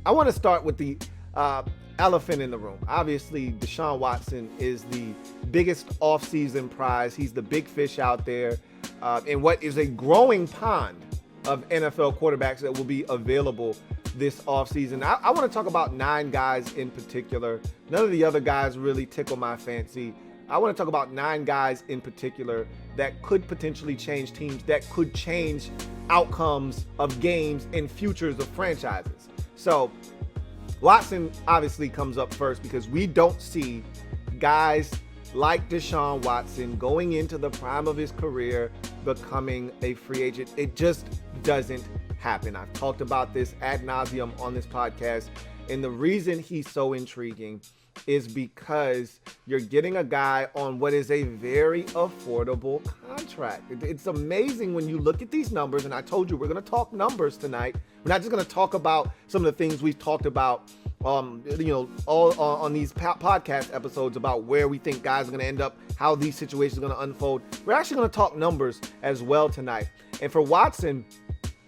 I want to start with the elephant in the room. Obviously, Deshaun Watson is the biggest offseason prize. He's the big fish out there in what is a growing pond of NFL quarterbacks that will be available this offseason. I want to talk about 9 guys in particular. None of the other guys really tickle my fancy. I want to talk about 9 guys in particular that could potentially change teams, that could change outcomes of games and futures of franchises. So Watson obviously comes up first because we don't see guys like Deshaun Watson going into the prime of his career becoming a free agent. It just doesn't happen. I've talked about this ad nauseum on this podcast, and the reason he's so intriguing is because you're getting a guy on what is a very affordable contract. It's amazing when you look at these numbers, and I told you we're going to talk numbers tonight. We're not just going to talk about some of the things we've talked about all on these podcast episodes about where we think guys are going to end up, how these situations are going to unfold. We're actually going to talk numbers as well tonight. And for Watson,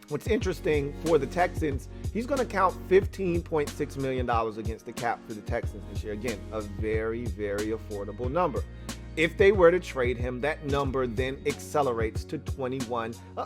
what's interesting for the Texans, he's going to count $15.6 million against the cap for the Texans this year. Again, a very, very affordable number. If they were to trade him, that number then accelerates to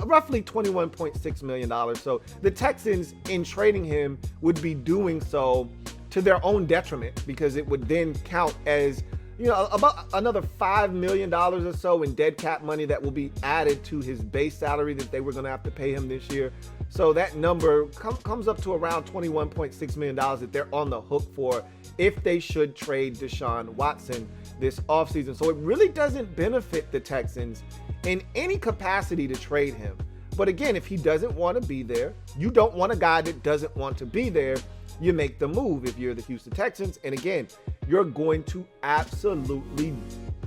roughly $21.6 million. So the Texans, in trading him, would be doing so to their own detriment, because it would then count as, about another $5 million or so in dead cap money that will be added to his base salary that they were going to have to pay him this year. So that number comes up to around $21.6 million that they're on the hook for if they should trade Deshaun Watson this offseason. So it really doesn't benefit the Texans in any capacity to trade him. But again, if he doesn't want to be there, you don't want a guy that doesn't want to be there, you make the move if you're the Houston Texans. And again, you're going to absolutely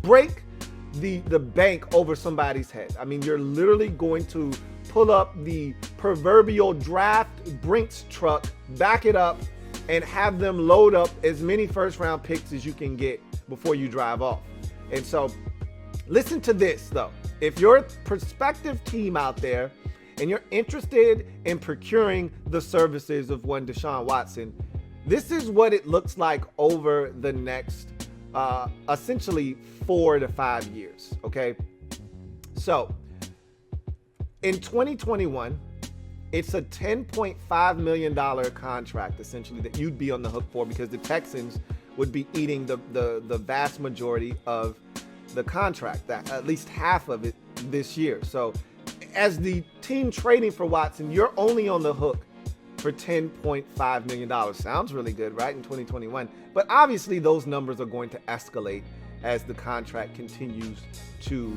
break the bank over somebody's head. I mean, you're literally going to pull up the proverbial draft Brinks truck, back it up, and have them load up as many first-round picks as you can get before you drive off. And so listen to this, though. If you're a prospective team out there and you're interested in procuring the services of one Deshaun Watson, this is what it looks like over the next essentially 4 to 5 years, okay? So in 2021, it's a $10.5 million contract, essentially, that you'd be on the hook for, because the Texans would be eating the vast majority of the contract, that at least half of it this year. So as the team trading for Watson, you're only on the hook for $10.5 million. Sounds really good, right, in 2021. But obviously those numbers are going to escalate as the contract continues to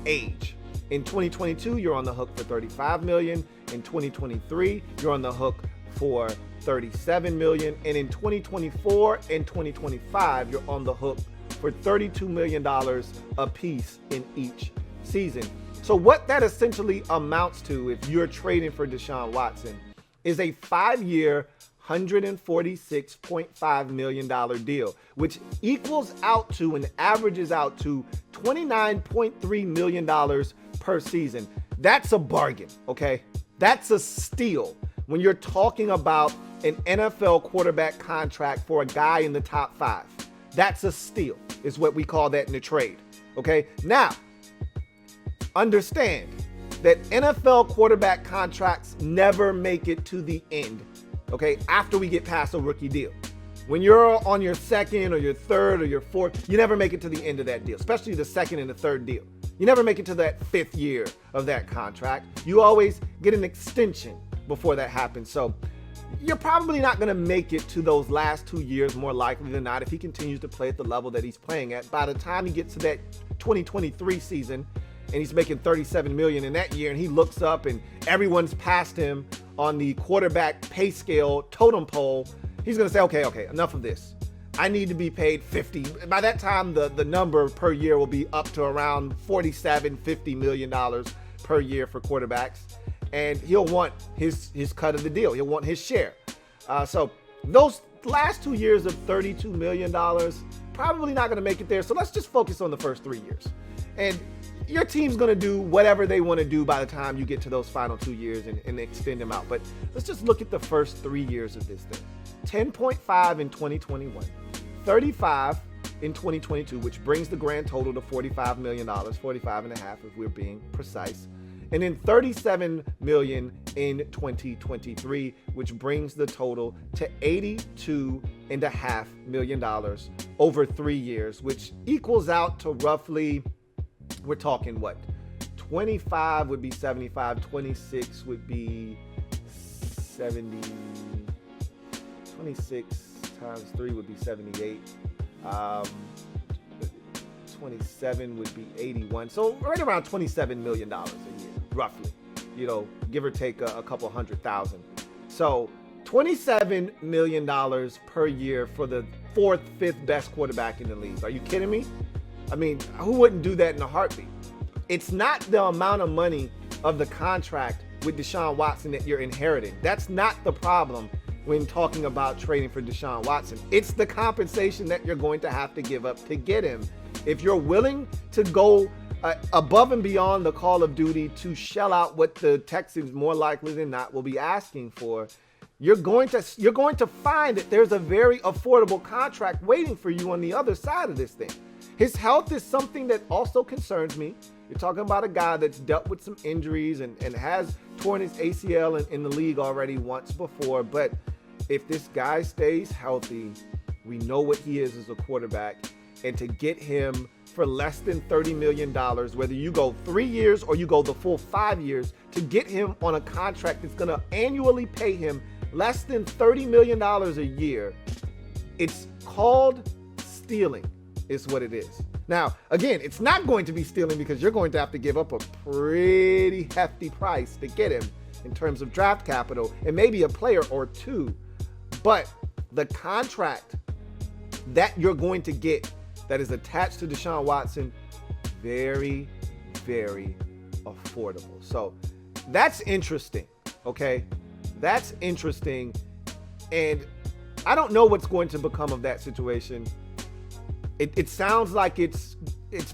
age. In 2022, you're on the hook for $35 million. In 2023, you're on the hook for $37 million. And in 2024 and 2025, you're on the hook for $32 million a piece in each season. So what that essentially amounts to, if you're trading for Deshaun Watson, is a 5-year, $146.5 million deal, which equals out to and averages out to $29.3 million per season. That's a bargain, okay? That's a steal when you're talking about an NFL quarterback contract for a guy in the top 5. That's a steal, is what we call that in the trade, okay? Now, understand that NFL quarterback contracts never make it to the end, okay, after we get past a rookie deal. When you're on your second or your third or your fourth, you never make it to the end of that deal, especially the second and the third deal. You never make it to that 5th year of that contract. You always get an extension before that happens. So you're probably not going to make it to those last 2 years, more likely than not, if he continues to play at the level that he's playing at. By the time he gets to that 2023 season, and he's making $37 million in that year, and he looks up and everyone's passed him on the quarterback pay scale totem pole, he's going to say, okay, enough of this. I need to be paid 50. By that time, the number per year will be up to around $47-50 million per year for quarterbacks. And he'll want his cut of the deal. He'll want his share. So those last 2 years of $32 million, probably not going to make it there. So let's just focus on the first 3 years. And your team's going to do whatever they want to do by the time you get to those final 2 years and extend them out. But let's just look at the first 3 years of this thing. 10.5 in 2021, 35 in 2022, which brings the grand total to $45 million, 45 and a half if we're being precise. And then 37 million in 2023, which brings the total to $82.5 million over 3 years, which equals out to roughly, we're talking what? 25 would be 75, 26 would be 70, 26 times 3 would be 78. 27 would be 81. So right around $27 million a year, roughly, give or take a couple $100,000. So $27 million per year for the fourth, fifth best quarterback in the league. Are you kidding me? I mean, who wouldn't do that in a heartbeat? It's not the amount of money of the contract with Deshaun Watson that you're inheriting. That's not the problem when talking about trading for Deshaun Watson. It's the compensation that you're going to have to give up to get him. If you're willing to go above and beyond the call of duty to shell out what the Texans more likely than not will be asking for, you're going to find that there's a very affordable contract waiting for you on the other side of this thing. His health is something that also concerns me. You're talking about a guy that's dealt with some injuries and has torn his ACL in the league already once before. But if this guy stays healthy, we know what he is as a quarterback. And to get him for less than $30 million, whether you go 3 years or you go the full 5 years, to get him on a contract that's going to annually pay him less than $30 million a year, it's called stealing, is what it is. Now, again, it's not going to be stealing because you're going to have to give up a pretty hefty price to get him in terms of draft capital and maybe a player or two. But the contract that you're going to get that is attached to Deshaun Watson, very, very affordable. So that's interesting, okay? That's interesting. And I don't know what's going to become of that situation. It sounds like it's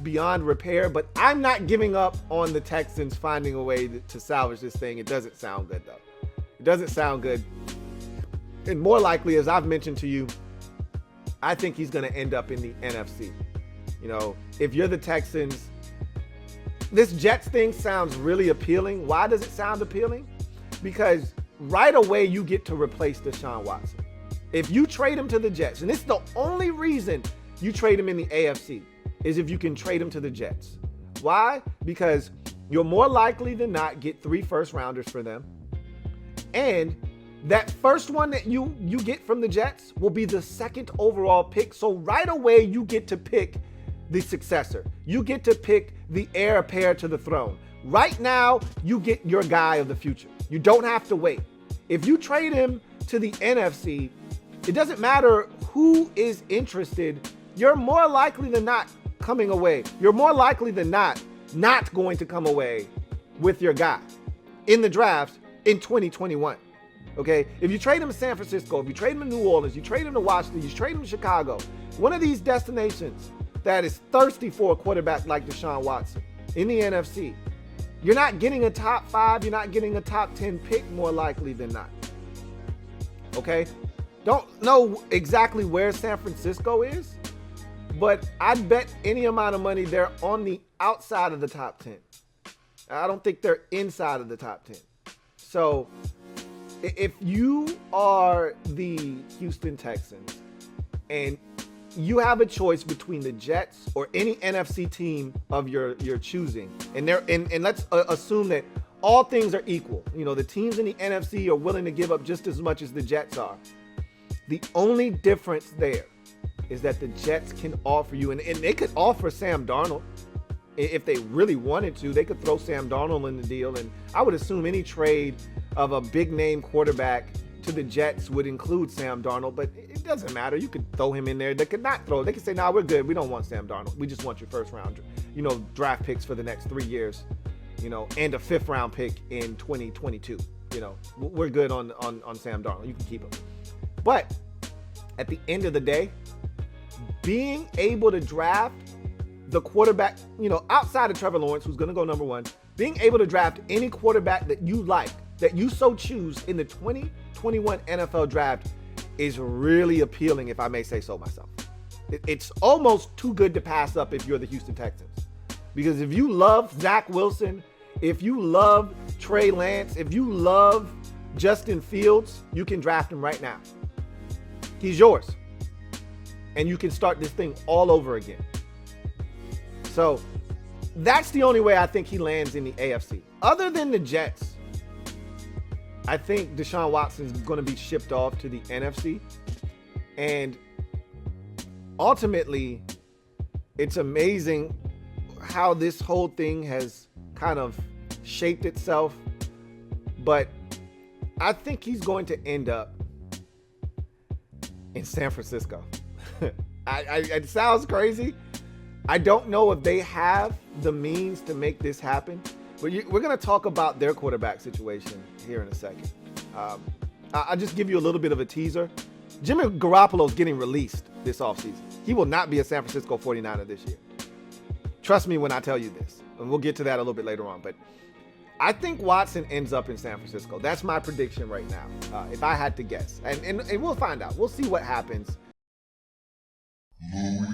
beyond repair, but I'm not giving up on the Texans finding a way to salvage this thing. It doesn't sound good, though. It doesn't sound good. And more likely, as I've mentioned to you, I think he's going to end up in the NFC. If you're the Texans, this Jets thing sounds really appealing. Why does it sound appealing? Because right away you get to replace Deshaun Watson. If you trade him to the Jets, and this is the only reason you trade him in the AFC, is if you can trade him to the Jets. Why? Because you'll more likely than not get 3 first-rounders for them. And that first one that you get from the Jets will be the second overall pick. So right away, you get to pick the successor. You get to pick the heir apparent to the throne. Right now, you get your guy of the future. You don't have to wait. If you trade him to the NFC, it doesn't matter who is interested. You're more likely than not coming away. You're more likely than not going to come away with your guy in the draft in 2021. Okay, if you trade him to San Francisco, if you trade him to New Orleans, you trade him to Washington, you trade him to Chicago, one of these destinations that is thirsty for a quarterback like Deshaun Watson in the NFC, you're not getting a top 5, you're not getting a top 10 pick more likely than not. Okay, don't know exactly where San Francisco is, but I'd bet any amount of money they're on the outside of the top 10. I don't think they're inside of the top 10. So if you are the Houston Texans and you have a choice between the Jets or any NFC team of your choosing, and let's assume that all things are equal. The teams in the NFC are willing to give up just as much as the Jets are. The only difference there is that the Jets can offer you, and they could offer Sam Darnold. If they really wanted to, they could throw Sam Darnold in the deal. And I would assume any trade of a big name quarterback to the Jets would include Sam Darnold, but it doesn't matter. You could throw him in there. They could not throw. They could say, nah, we're good. We don't want Sam Darnold. We just want your first round, draft picks for the next 3 years, and a 5th round pick in 2022. We're good on Sam Darnold. You can keep him. But at the end of the day, being able to draft the quarterback, outside of Trevor Lawrence, who's going to go number 1, being able to draft any quarterback that you like, that you so choose in the 2021 NFL draft is really appealing, if I may say so myself. It's almost too good to pass up if you're the Houston Texans. Because if you love Zach Wilson, if you love Trey Lance, if you love Justin Fields, you can draft him right now. He's yours. And you can start this thing all over again. So that's the only way I think he lands in the AFC. Other than the Jets, I think Deshaun Watson is going to be shipped off to the NFC. And ultimately, it's amazing how this whole thing has kind of shaped itself. But I think he's going to end up in San Francisco. It sounds crazy. I don't know if they have the means to make this happen, but we're going to talk about their quarterback situation here in a second. I'll just give you a little bit of a teaser. Jimmy Garoppolo's getting released this offseason. He will not be a San Francisco 49er this year. Trust me when I tell you this, and we'll get to that a little bit later on. But I think Watson ends up in San Francisco. That's my prediction right now, if I had to guess. And we'll find out. We'll see what happens. Louie.